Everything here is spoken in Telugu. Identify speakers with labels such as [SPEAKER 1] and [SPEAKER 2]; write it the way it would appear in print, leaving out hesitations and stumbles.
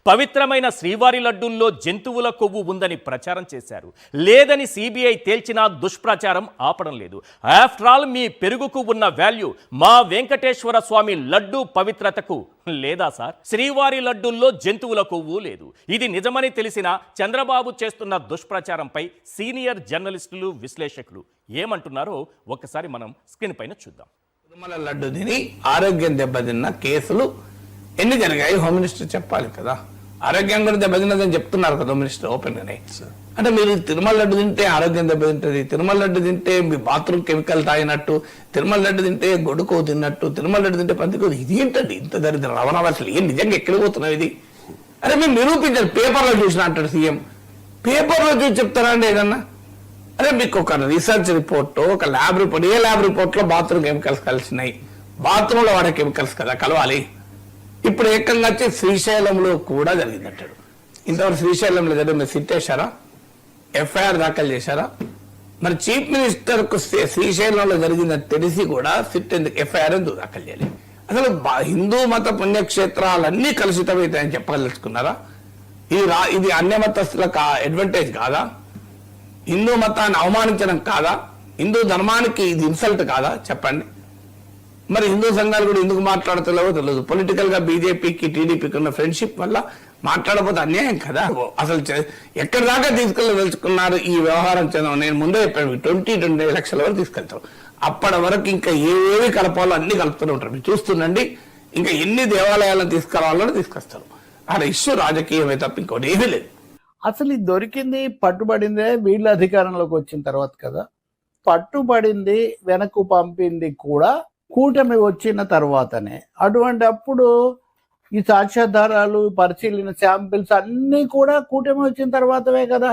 [SPEAKER 1] పవిత్రమైన శ్రీవారి లడ్డూల్లో జంతువుల కొవ్వు ఉందని ప్రచారం చేశారు. లేదని సిబిఐ తేల్చినా దుష్ప్రచారం ఆపడం లేదు. ఆఫ్టర్ ఆల్ మీ పెరుగుకు ఉన్న వాల్యూ మా వెంకటేశ్వర స్వామి లడ్డూ పవిత్రతకు లేదా సార్? శ్రీవారి లడ్డూల్లో జంతువుల కొవ్వు లేదు. ఇది నిజమని తెలిసిన చంద్రబాబు చేస్తున్న దుష్ప్రచారంపై సీనియర్ జర్నలిస్టులు, విశ్లేషకులు ఏమంటున్నారో ఒక్కసారి మనం స్క్రీన్ పైన చూద్దాం.
[SPEAKER 2] తిరుమల లడ్డు తిని ఆరోగ్యం దెబ్బతిన్న కేసులు ఎన్ని జరిగాయి? హోమ్ మినిస్టర్ చెప్పాలి కదా. ఆరోగ్యం కూడా దెబ్బతిన్నదని చెప్తున్నారు కదా హోమ్ మినిస్టర్ ఓపెన్ గానే. అంటే మీరు తిరుమల లడ్డు తింటే ఆరోగ్యం దెబ్బతింటది, తిరుమల లడ్డు తింటే మీ బాత్రూమ్ కెమికల్ తాగినట్టు, తిరుమల లడ్డు తింటే గొడుకో తిన్నట్టు, తిరుమల లడ్డు తింటే పందికో, ఇది ఏంటండి ఇంత దరిద్రం? రవణాలు ఏం నిజంగా ఎక్కడికి పోతున్నావు ఇది? అరే మీరు నిరూపించారు, పేపర్లో చూసిన అంటాడు సీఎం. పేపర్లో చూసి చెప్తారా అండి ఏదన్నా? అదే మీకు ఒక రీసెర్చ్ రిపోర్ట్, ఒక ల్యాబ్ రిపోర్ట్, ఏ ల్యాబ్ రిపోర్ట్ లో బాత్రూమ్ కెమికల్స్ కలిసినాయి? బాత్రూమ్ లో వాడే కెమికల్స్ కదా కలవాలి. ఇప్పుడు ఏకంగా వచ్చి శ్రీశైలంలో కూడా జరిగిందంటాడు. ఇంతవరకు శ్రీశైలంలో జరిగిన సిట్ వేశారా? ఎఫ్ఐఆర్ దాఖలు చేశారా? మరి చీఫ్ మినిస్టర్ కు శ్రీశైలంలో జరిగిందని తెలిసి కూడా సిట్ ఎందుకు ఎఫ్ఐఆర్ ఎందుకు దాఖలు చేయాలి? అసలు హిందూ మత పుణ్యక్షేత్రాలన్నీ కలుషితమవుతాయని చెప్పగలుచుకున్నారా? ఇది అన్య మతస్థులకు అడ్వాంటేజ్ కాదా? హిందూ మతాన్ని అవమానించడం కాదా? హిందూ ధర్మానికి ఇది ఇన్సల్ట్ కాదా? చెప్పండి. మరి హిందూ సంఘాలు కూడా ఎందుకు మాట్లాడతలేవో తెలియదు. పొలిటికల్ గా బీజేపీకి టీడీపీకి ఉన్న ఫ్రెండ్షిప్ వల్ల మాట్లాడకపోతే అన్యాయం కదా. అసలు ఎక్కడి దాకా తీసుకెళ్ళదలుచుకున్నారు ఈ వ్యవహారం? నేను ముందే చెప్పాను 20 లక్షల వరకు తీసుకెళ్తారు. అప్పటి వరకు ఇంకా ఏవేవి కలపాలో అన్ని కలుపుతూనే ఉంటారు. మీరు చూస్తుండండి, ఇంకా ఎన్ని దేవాలయాలను తీసుకురావాలో తీసుకొస్తారు. అక్కడ ఇష్యూ రాజకీయమే తప్ప ఇంకోటి ఏమీ లేదు.
[SPEAKER 3] అసలు ఇది దొరికింది, పట్టుబడిందే వీళ్ళ అధికారంలోకి వచ్చిన తర్వాత కదా. పట్టుబడింది, వెనక్కు పంపింది కూడా కూటమి వచ్చిన తర్వాతనే. అటువంటి అప్పుడు ఈ సాక్ష్యాధారాలు, పరిశీలన, శాంపిల్స్ అన్నీ కూడా కూటమి వచ్చిన తర్వాతవే కదా.